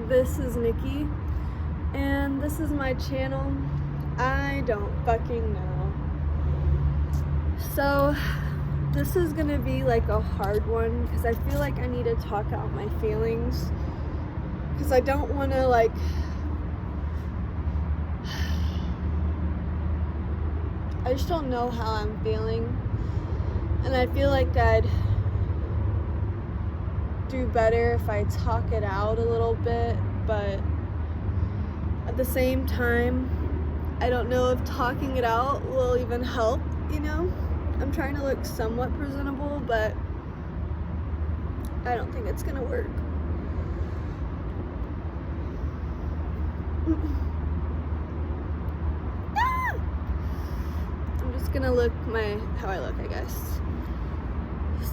This is Nikki, and this is my channel. I don't fucking know. So, this is gonna be like a hard one because I feel like I need to talk out my feelings because I don't want to I just don't know how I'm feeling, and I feel like I'd do better if I talk it out a little bit, but at the same time, I don't know if talking it out will even help, you know? I'm trying to look somewhat presentable, but I don't think it's gonna work. I'm just gonna look how I look, I guess.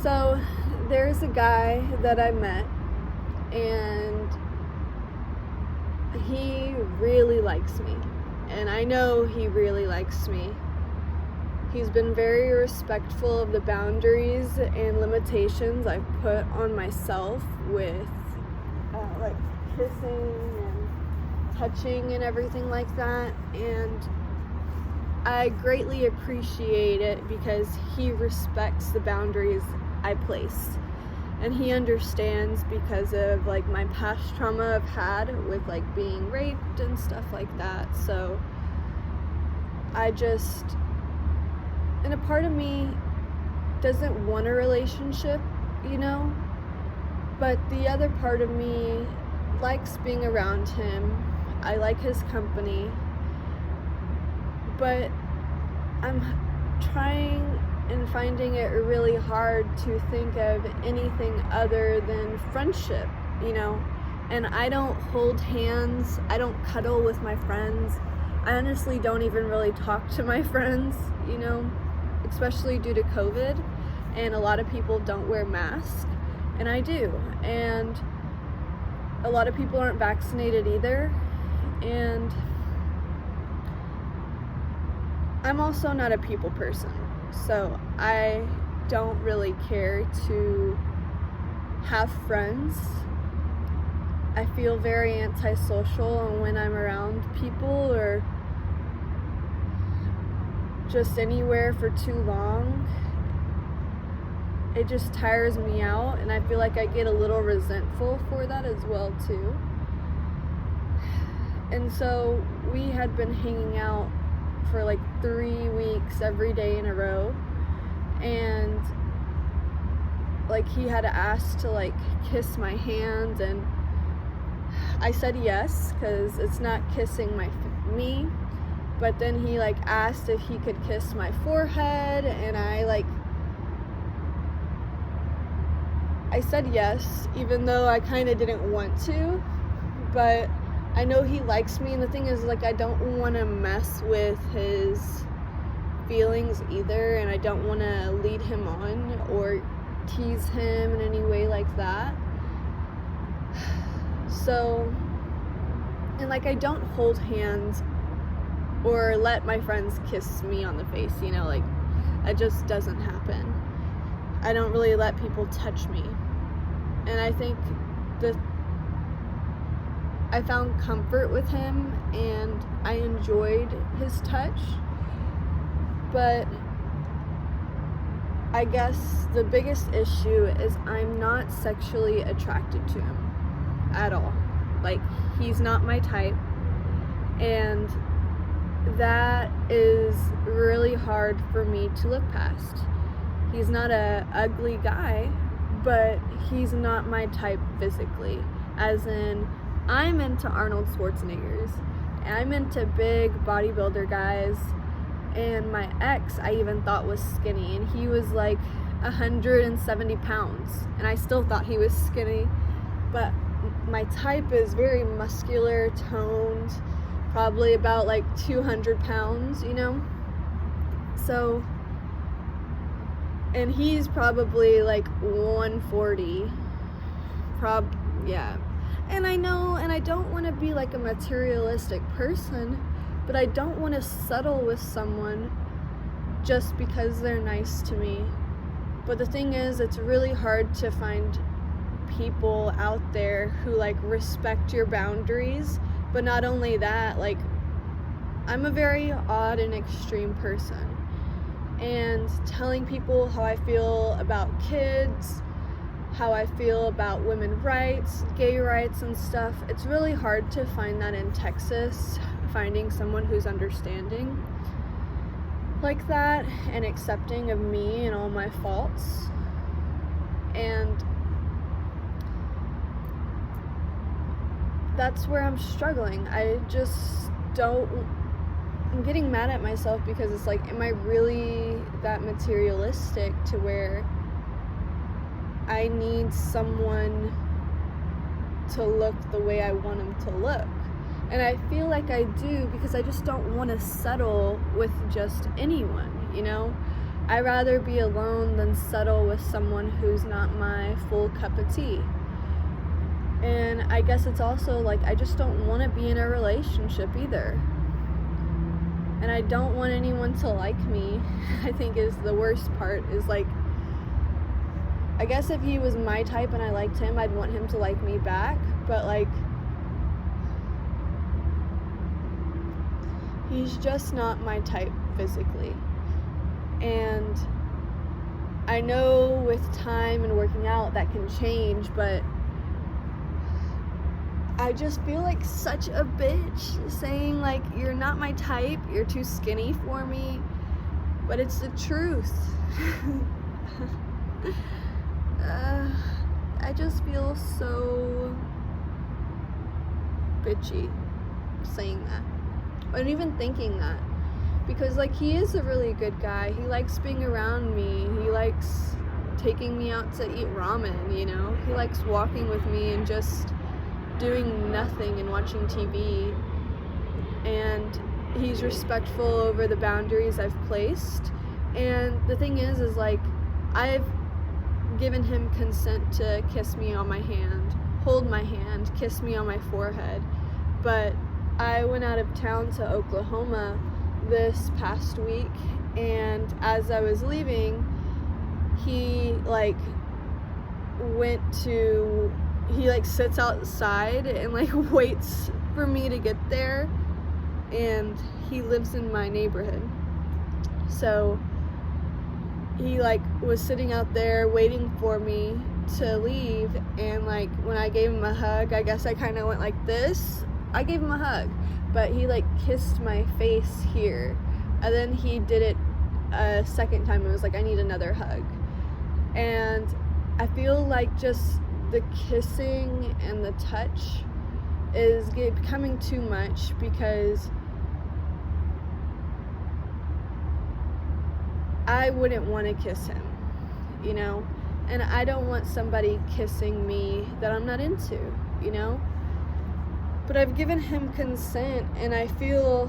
So, there's a guy that I met, and he really likes me, and I know he really likes me. He's been very respectful of the boundaries and limitations I've put on myself with like kissing and touching and everything like that, and I greatly appreciate it because he respects the boundaries I place, and he understands because of like my past trauma I've had with like being raped and stuff like that. So and a part of me doesn't want a relationship, you know, but the other part of me likes being around him. I like his company, but I'm trying and finding it really hard to think of anything other than friendship, you know. And I don't hold hands, I don't cuddle with my friends. I honestly don't even really talk to my friends, you know, especially due to COVID, and a lot of people don't wear masks, and I do, and a lot of people aren't vaccinated either, and I'm also not a people person, so I don't really care to have friends. I feel very antisocial, and when I'm around people or just anywhere for too long, it just tires me out, and I feel like I get a little resentful for that as well too. And so we had been hanging out for like 3 weeks every day in a row, and like he had asked to like kiss my hand, and I said yes because it's not kissing me. But then he like asked if he could kiss my forehead, and I said yes, even though I kind of didn't want to, but I know he likes me, and the thing is, like, I don't want to mess with his feelings either, and I don't want to lead him on or tease him in any way like that. So, and like, I don't hold hands or let my friends kiss me on the face, you know, like, it just doesn't happen. I don't really let people touch me. And I think I found comfort with him, and I enjoyed his touch, but I guess the biggest issue is I'm not sexually attracted to him at all. Like, he's not my type, and that is really hard for me to look past. He's not a ugly guy, but he's not my type physically, as in I'm into Arnold Schwarzeneggers, and I'm into big bodybuilder guys, and my ex I even thought was skinny, and he was like 170 pounds, and I still thought he was skinny, but my type is very muscular, toned, probably about like 200 pounds, you know? So, and he's probably like 140, yeah. And I know, and I don't want to be like a materialistic person, but I don't want to settle with someone just because they're nice to me. But the thing is, it's really hard to find people out there who like respect your boundaries, but not only that, like I'm a very odd and extreme person, and telling people how I feel about kids, how I feel about women's rights, gay rights and stuff, it's really hard to find that in Texas, finding someone who's understanding like that and accepting of me and all my faults. And that's where I'm struggling. I'm getting mad at myself because it's like, am I really that materialistic to where I need someone to look the way I want them to look? And I feel like I do, because I just don't want to settle with just anyone, you know? I'd rather be alone than settle with someone who's not my full cup of tea. And I guess it's also like, I just don't want to be in a relationship either. And I don't want anyone to like me. I think is the worst part, is like, I guess if he was my type and I liked him, I'd want him to like me back. But like, he's just not my type physically. And I know with time and working out that can change, but I just feel like such a bitch saying like, you're not my type, you're too skinny for me. But it's the truth. I just feel so bitchy saying that. And even thinking that, because like, he is a really good guy. He likes being around me. He likes taking me out to eat ramen, you know? He likes walking with me and just doing nothing and watching TV. And he's respectful over the boundaries I've placed. And the thing is like, I've given him consent to kiss me on my hand, hold my hand, kiss me on my forehead. But I went out of town to Oklahoma this past week, and as I was leaving, he sits outside and like waits for me to get there, and he lives in my neighborhood. So he was sitting out there waiting for me to leave, and like when I gave him a hug, I guess I kind of went like this. I gave him a hug, but he kissed my face here, and then he did it a second time. It was like, I need another hug. And I feel like just the kissing and the touch is becoming too much, because I wouldn't want to kiss him, you know? And I don't want somebody kissing me that I'm not into, you know? But I've given him consent, and I feel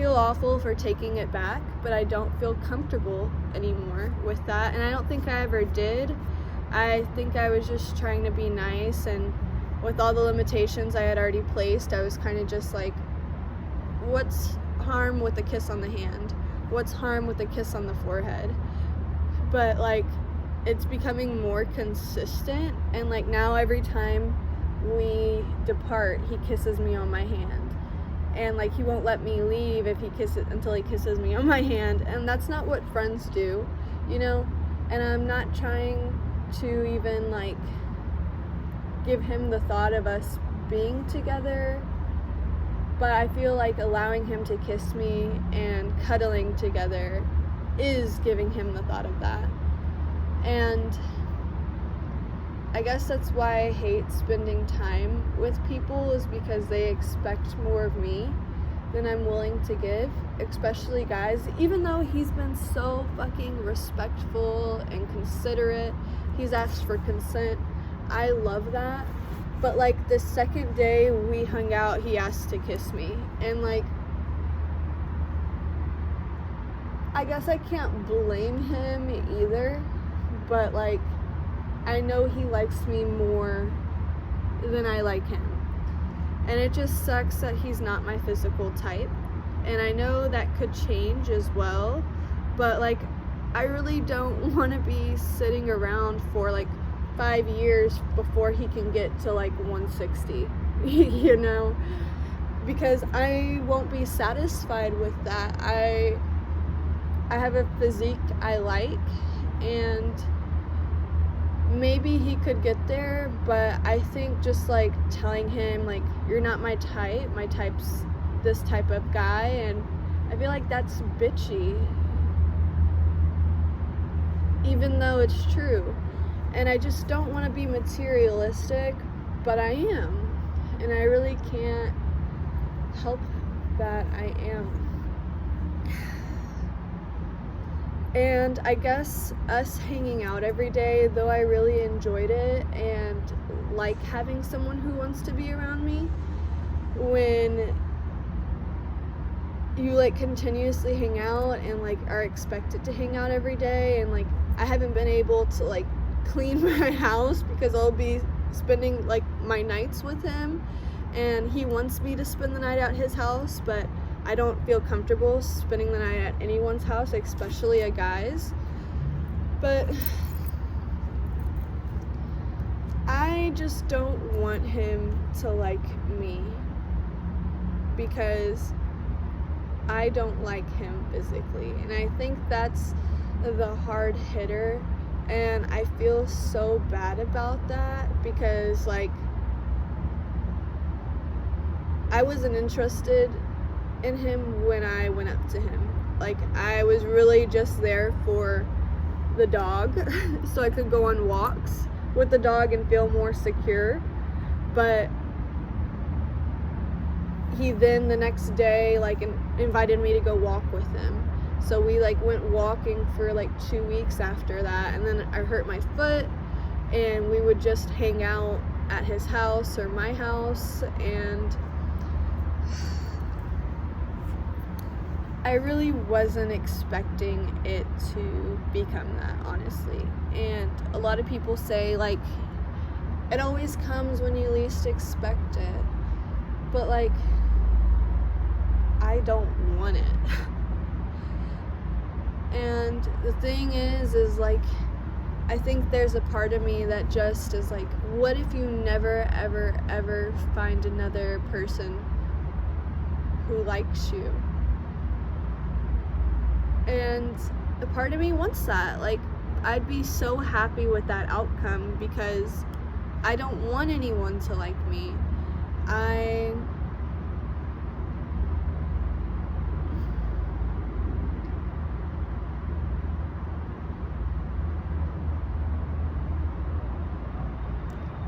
awful for taking it back, but I don't feel comfortable anymore with that, and I don't think I ever did. I think I was just trying to be nice, and with all the limitations I had already placed, I was kind of just like, what's harm with a kiss on the hand? What's harm with a kiss on the forehead? But it's becoming more consistent, and now every time we depart, he kisses me on my hand, and he won't let me leave until he kisses me on my hand, and that's not what friends do, you know? And I'm not trying to even give him the thought of us being together, but I feel like allowing him to kiss me and cuddling together is giving him the thought of that. And I guess that's why I hate spending time with people, is because they expect more of me than I'm willing to give, especially guys. Even though he's been so fucking respectful and considerate, he's asked for consent, I love that. But the second day we hung out, he asked to kiss me, and I guess I can't blame him either, but I know he likes me more than I like him, and it just sucks that he's not my physical type, and I know that could change as well, but I really don't want to be sitting around for like 5 years before he can get to like 160, you know, because I won't be satisfied with that. I have a physique I like, and maybe he could get there, but I think just like telling him like, you're not my type's this type of guy, and I feel like that's bitchy, even though it's true. And I just don't want to be materialistic, but I am, and I really can't help that I am. And I guess us hanging out every day, though I really enjoyed it and like having someone who wants to be around me, when you like continuously hang out and like are expected to hang out every day, and like I haven't been able to like clean my house because I'll be spending like my nights with him, and he wants me to spend the night at his house, but I don't feel comfortable spending the night at anyone's house, especially a guy's. But I just don't want him to like me, because I don't like him physically, and I think that's the hard hitter, and I feel so bad about that, because like I wasn't interested in him when I went up to him. Like I was really just there for the dog so I could go on walks with the dog and feel more secure. But he then the next day like invited me to go walk with him, so we like went walking for like 2 weeks after that, and then I hurt my foot, and we would just hang out at his house or my house, and I really wasn't expecting it to become that, honestly. And a lot of people say like it always comes when you least expect it, but like I don't want it. And the thing is like I think there's a part of me that just is like, what if you never ever find another person who likes you? And a part of me wants that. Like I'd be so happy with that outcome, because I don't want anyone to like me.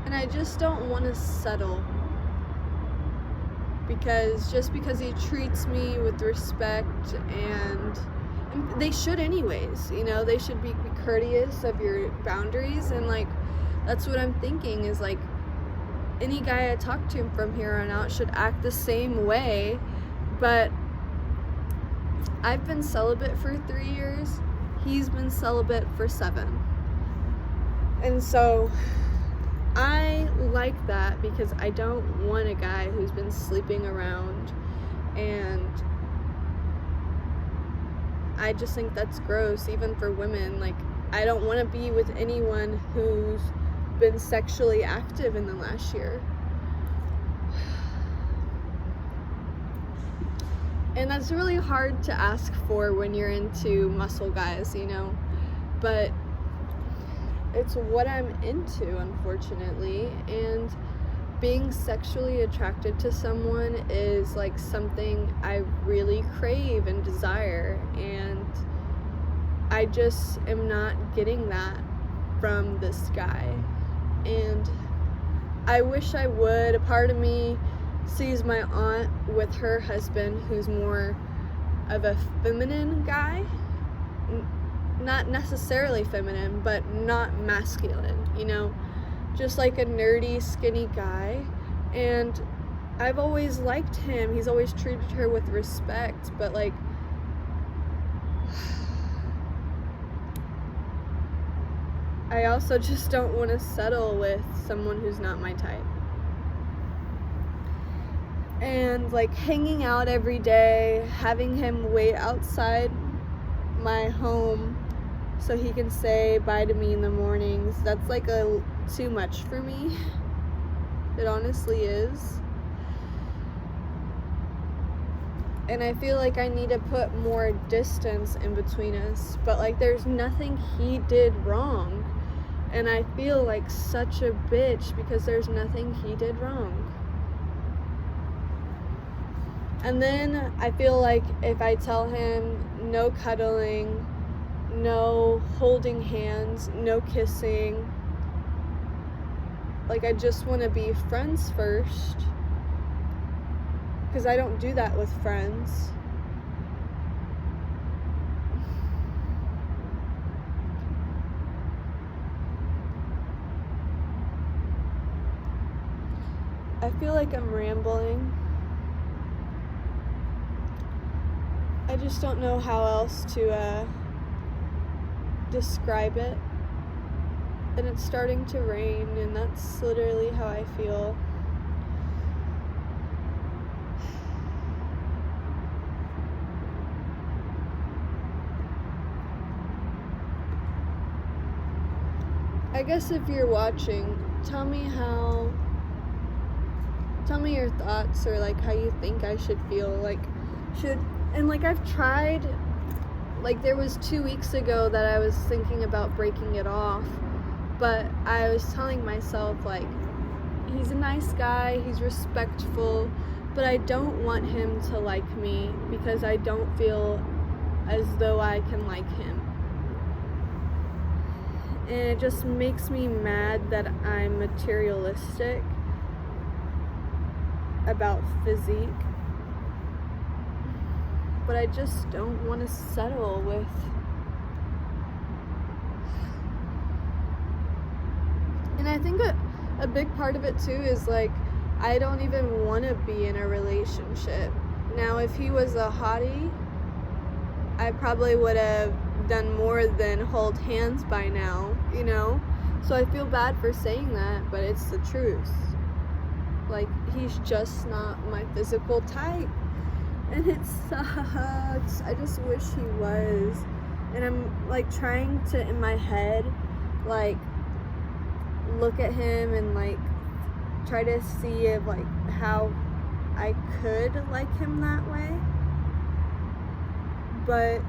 And I just don't want to settle, because just because he treats me with respect, and they should anyways, you know, they should be courteous of your boundaries, and like that's what I'm thinking is like any guy I talk to from here on out should act the same way. But I've been celibate for 3 years, he's been celibate for 7, and so I like that, because I don't want a guy who's been sleeping around, and I just think that's gross, even for women. Like I don't want to be with anyone who's been sexually active in the last year. And that's really hard to ask for when you're into muscle guys, you know, but it's what I'm into, unfortunately. And being sexually attracted to someone is like something I really crave and desire, and I just am not getting that from this guy, and I wish I would. A part of me sees my aunt with her husband, who's more of a feminine guy, not necessarily feminine, but not masculine, you know, just like a nerdy, skinny guy. And I've always liked him. He's always treated her with respect, but like I also just don't want to settle with someone who's not my type. And like hanging out every day, having him wait outside my home so he can say bye to me in the mornings. That's like too much for me. It honestly is. And I feel like I need to put more distance in between us. But like there's nothing he did wrong. And I feel like such a bitch because there's nothing he did wrong. And then I feel like if I tell him no cuddling, no holding hands, no kissing, like I just want to be friends first, because I don't do that with friends. I feel like I'm rambling. I just don't know how else to describe it. And it's starting to rain, and that's literally how I feel. I guess if you're watching, tell me your thoughts, or like how you think I should feel. And like I've tried, like there was 2 weeks ago that I was thinking about breaking it off, but I was telling myself like, he's a nice guy, he's respectful, but I don't want him to like me because I don't feel as though I can like him. And it just makes me mad that I'm materialistic about physique. But I just don't want to settle with and I think a big part of it too is like I don't even want to be in a relationship. Now if he was a hottie, I probably would have done more than hold hands by now, you know? So I feel bad for saying that, but it's the truth. Like, he's just not my physical type. And it sucks. I just wish he was. And I'm, like, trying to, in my head, like, look at him and, like, try to see if, like, how I could like him that way. But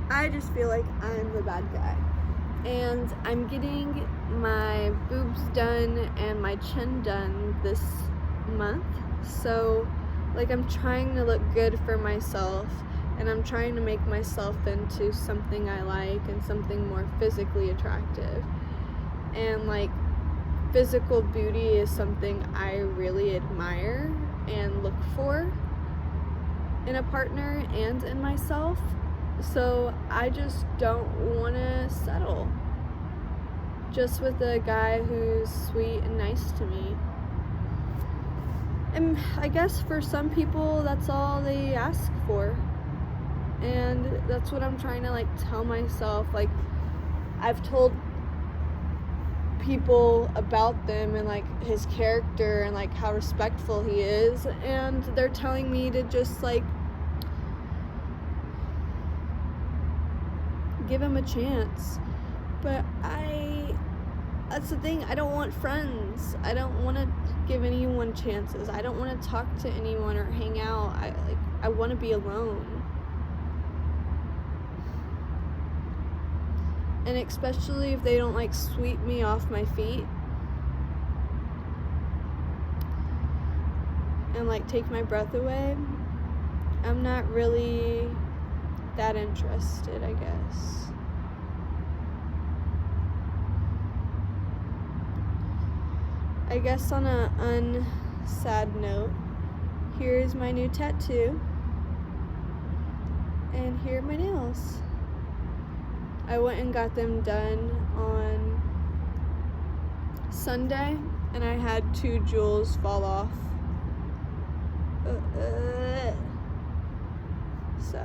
I just feel like I'm the bad guy. And I'm getting my boobs done and my chin done this month. So, like, I'm trying to look good for myself, and I'm trying to make myself into something I like and something more physically attractive. And, like, physical beauty is something I really admire and look for in a partner and in myself. So I just don't want to settle just with a guy who's sweet and nice to me. And I guess for some people that's all they ask for. And that's what I'm trying to like tell myself. Like, I've told people about them and like his character and like how respectful he is, and they're telling me to just like give him a chance. But that's the thing, I don't want friends. I don't want to give anyone chances. I don't want to talk to anyone or hang out. I want to be alone. And especially if they don't like sweep me off my feet and like take my breath away, I'm not really that interested, I guess. I guess on a unsad note, here's my new tattoo, and here are my nails. I went and got them done on Sunday, and I had 2 jewels fall off. So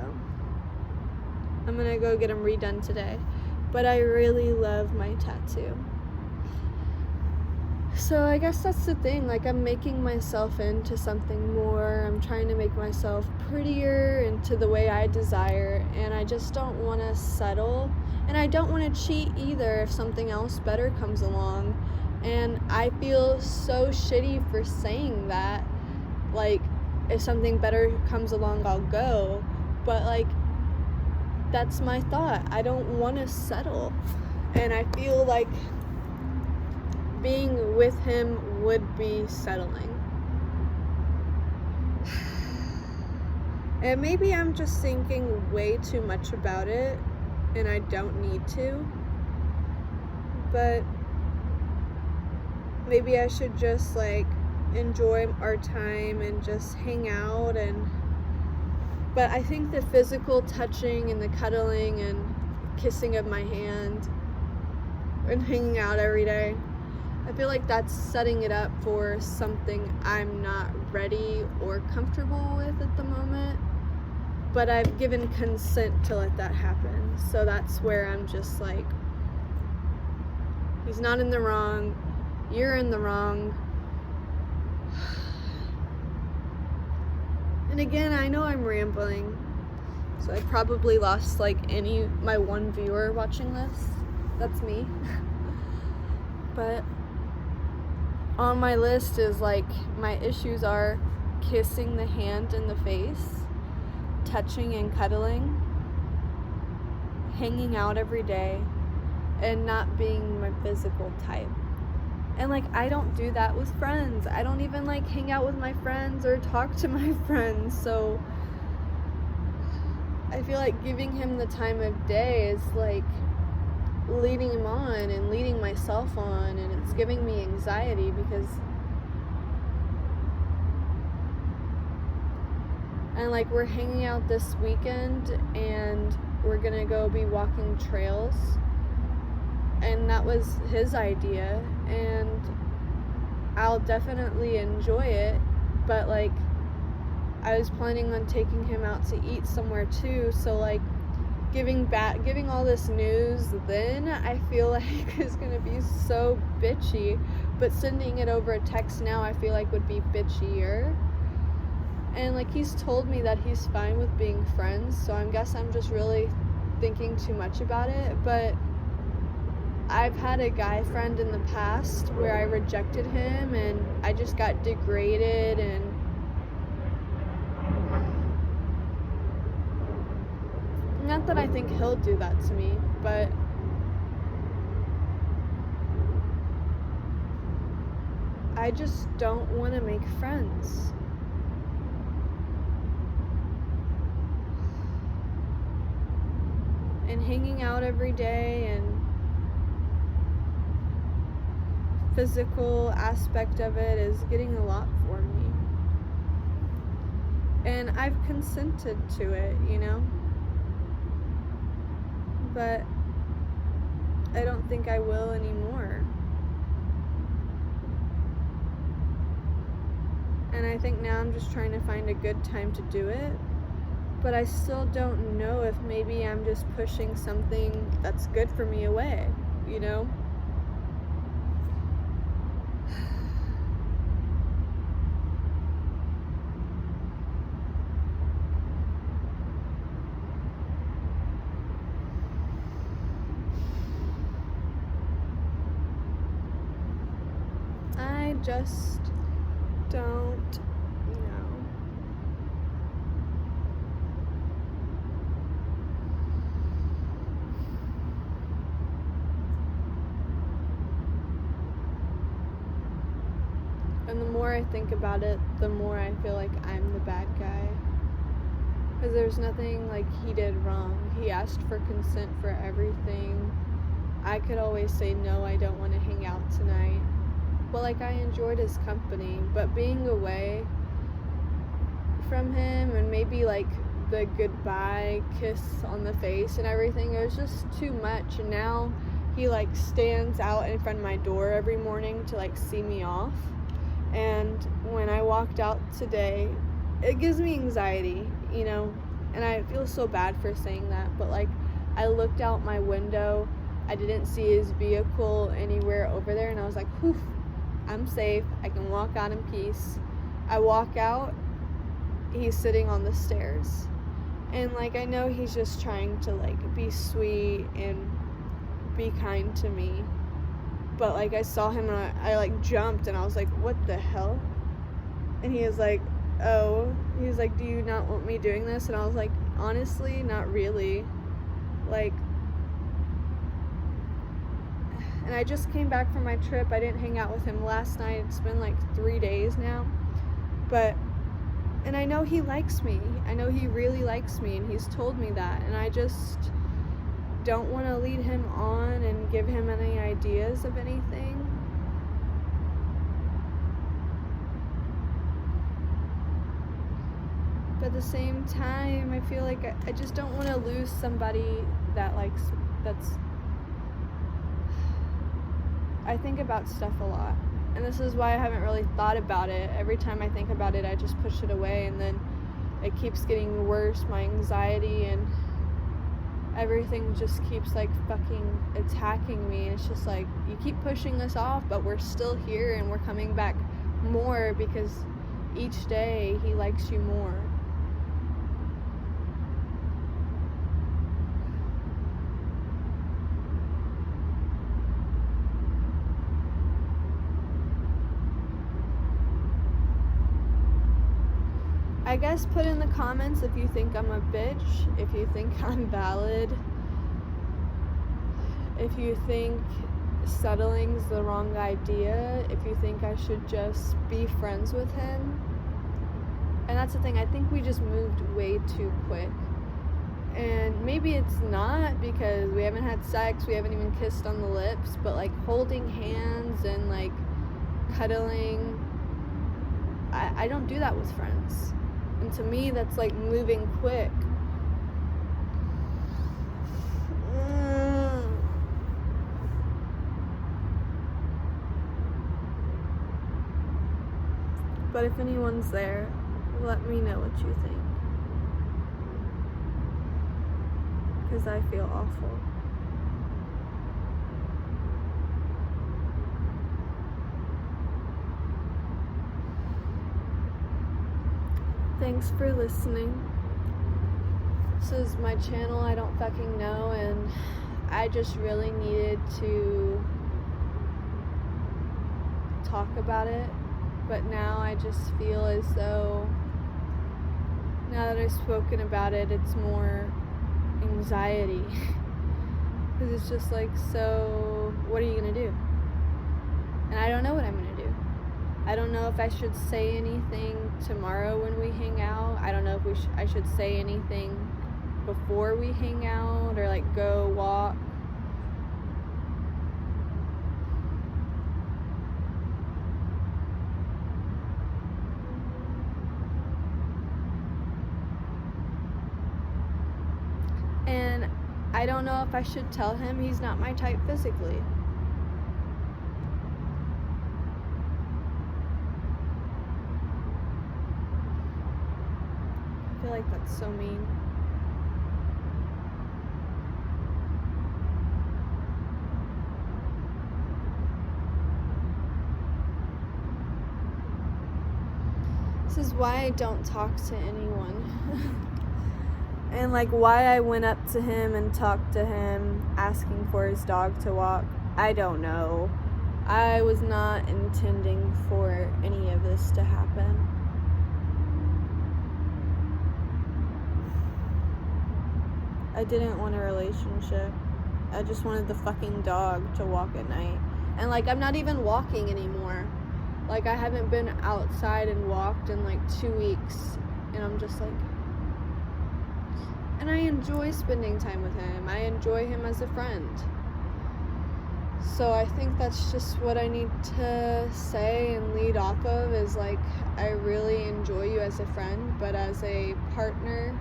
I'm gonna go get them redone today. but I really love my tattoo. So I guess that's the thing, like I'm making myself into something more. I'm trying to make myself prettier into the way I desire, and I just don't want to settle, and I don't want to cheat either if something else better comes along. And I feel so shitty for saying that, like if something better comes along I'll go, but like that's my thought. I don't want to settle, and I feel like being with him would be settling. And maybe I'm just thinking way too much about it and I don't need to. But maybe I should just like enjoy our time and just hang out. But I think the physical touching and the cuddling and kissing of my hand and hanging out every day, I feel like that's setting it up for something I'm not ready or comfortable with at the moment. But I've given consent to let that happen. So that's where I'm just like, he's not in the wrong, you're in the wrong. And again, I know I'm rambling. So I probably lost like my one viewer watching this. That's me. But on my list is like, my issues are kissing the hand in the face, touching and cuddling, hanging out every day, and not being my physical type. And like, I don't do that with friends. I don't even like hang out with my friends or talk to my friends. So I feel like giving him the time of day is like leading him on and leading myself on, and it's giving me anxiety because and like we're hanging out this weekend and we're gonna go be walking trails, and that was his idea and I'll definitely enjoy it, but like I was planning on taking him out to eat somewhere too, so like giving all this news then I feel like is gonna be so bitchy, but sending it over a text now I feel like would be bitchier. And like he's told me that he's fine with being friends, so I guess I'm just really thinking too much about it. But I've had a guy friend in the past where I rejected him and I just got degraded, and not that I think he'll do that to me, but I just don't want to make friends. And hanging out every day and physical aspect of it is getting a lot for me. And I've consented to it, you know? But I don't think I will anymore. And I think now I'm just trying to find a good time to do it. But I still don't know if maybe I'm just pushing something that's good for me away, you know? I just don't know. And the more I think about it, the more I feel like I'm the bad guy. Because there's nothing like he did wrong. He asked for consent for everything. I could always say, no, I don't want to hang out tonight. But like, I enjoyed his company. But being away from him and maybe like the goodbye kiss on the face and everything, it was just too much. And now he like stands out in front of my door every morning to like see me off. And when I walked out today, it gives me anxiety, you know, and I feel so bad for saying that, but like I looked out my window I didn't see his vehicle anywhere over there, and I was like, whew, I'm safe. I can walk out in peace. I walk out, he's sitting on the stairs. And, like, I know he's just trying to, like, be sweet and be kind to me. But, like, I saw him and I like, jumped, and I was like, what the hell? And he was like, oh. He was like, do you not want me doing this? And I was like, honestly, not really. Like, and I just came back from my trip. I didn't hang out with him last night. It's been like 3 days now. And I know he likes me. I know he really likes me, and he's told me that. And I just don't want to lead him on and give him any ideas of anything. But at the same time, I feel like I just don't want to lose somebody that that's... I think about stuff a lot, and this is why I haven't really thought about it. Every time I think about it, I just push it away, and then it keeps getting worse. My anxiety and everything just keeps like fucking attacking me. It's just like, you keep pushing us off, but we're still here, and we're coming back more because each day he likes you more. I guess put in the comments if you think I'm a bitch, if you think I'm valid, if you think settling's the wrong idea, if you think I should just be friends with him. And that's the thing, I think we just moved way too quick. And maybe it's not, because we haven't had sex, we haven't even kissed on the lips, but like holding hands and like cuddling, I don't do that with friends. And to me, that's like moving quick. But if anyone's there, let me know what you think. Because I feel awful. Thanks for listening. This is my channel, I don't fucking know, and I just really needed to talk about it. But now I just feel as though, now that I've spoken about it, it's more anxiety. Because it's just like, so what are you gonna do? And I don't know what I'm gonna do. I don't know if I should say anything tomorrow when we hang out. I don't know if I should say anything before we hang out, or like go walk. And I don't know if I should tell him he's not my type physically. I feel like that's so mean. This is why I don't talk to anyone. And like why I went up to him and talked to him asking for his dog to walk, I don't know. I was not intending for any of this to happen. I didn't want a relationship. I just wanted the fucking dog to walk at night. And like, I'm not even walking anymore. Like, I haven't been outside and walked in like 2 weeks. And I'm just like, and I enjoy spending time with him. I enjoy him as a friend. So I think that's just what I need to say and lead off of, is like, I really enjoy you as a friend, but as a partner,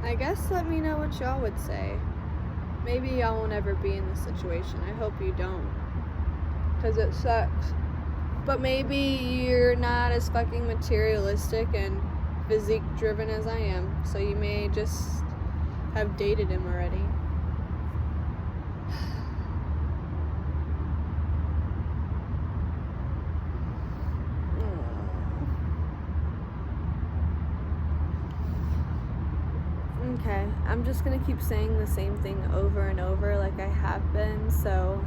I guess let me know what y'all would say. Maybe y'all won't ever be in this situation. I hope you don't. because it sucks. But maybe you're not as fucking materialistic and physique driven as I am, so you may just have dated him already. Okay, I'm just gonna keep saying the same thing over and over like I have been, so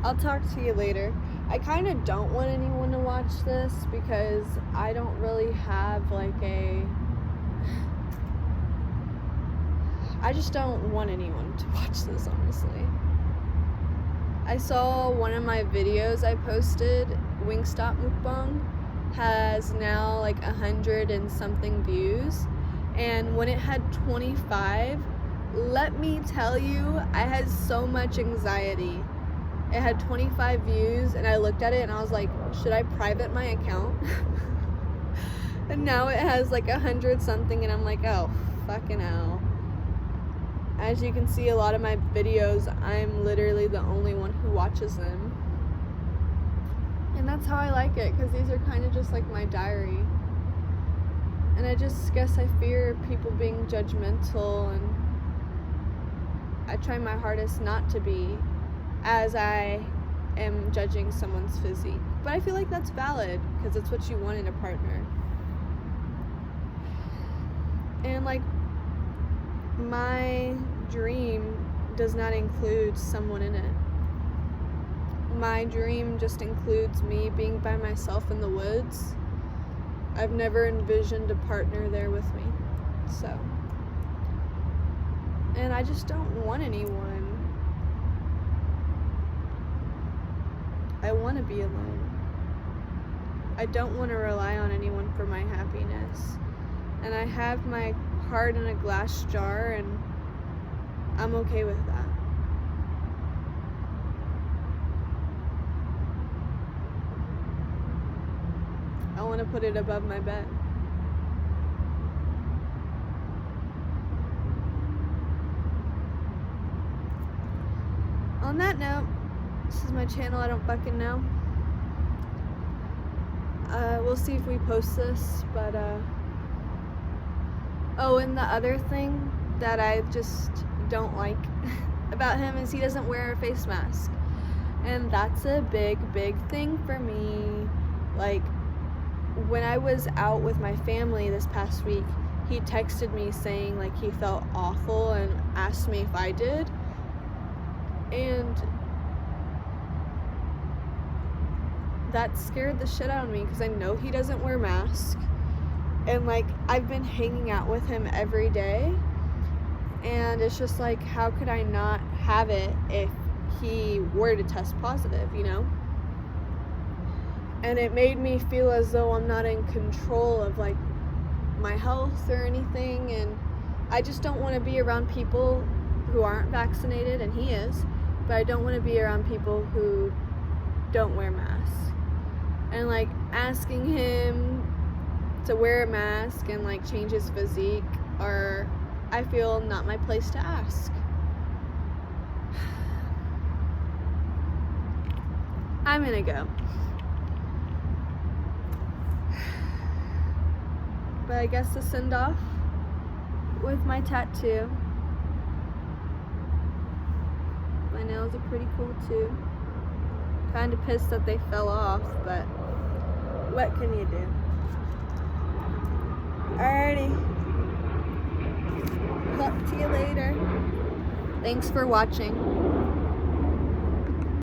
I'll talk to you later. I kind of don't want anyone to watch this because I don't really have I just don't want anyone to watch this, honestly. I saw one of my videos I posted, Wingstop Mukbang, has now 100 and something views, and when it had 25, let me tell you, I had so much anxiety. It had 25 views, and I looked at it and I was like, should I private my account? And now it has 100 something, and I'm like, oh, fucking hell. As you can see, a lot of my videos, I'm literally the only one who watches them. And that's how I like it, because these are kind of just like my diary. And I just guess I fear people being judgmental, and I try my hardest not to be, as I am judging someone's physique. But I feel like that's valid, because it's what you want in a partner. And my dream does not include someone in it. My dream just includes me being by myself in the woods. I've never envisioned a partner there with me. So, and I just don't want anyone. I want to be alone. I don't want to rely on anyone for my happiness. And I have my heart in a glass jar, and I'm okay with that. I want to put it above my bed. On that note, this is my channel, I don't fucking know. We'll see if we post this, but oh, and the other thing that I just don't like about him is he doesn't wear a face mask. And that's a big, big thing for me. When I was out with my family this past week, he texted me saying he felt awful and asked me if I did. And that scared the shit out of me, because I know he doesn't wear masks. And I've been hanging out with him every day, and it's just how could I not have it if he were to test positive, you know? And it made me feel as though I'm not in control of my health or anything, and I just don't want to be around people who aren't vaccinated, and he is, but I don't want to be around people who don't wear masks. And asking him to wear a mask and change his physique are, I feel, not my place to ask. I'm gonna go. But I guess to send off with my tattoo. My nails are pretty cool too. Kinda pissed that they fell off, but what can you do? Alrighty. Talk to you later. Thanks for watching.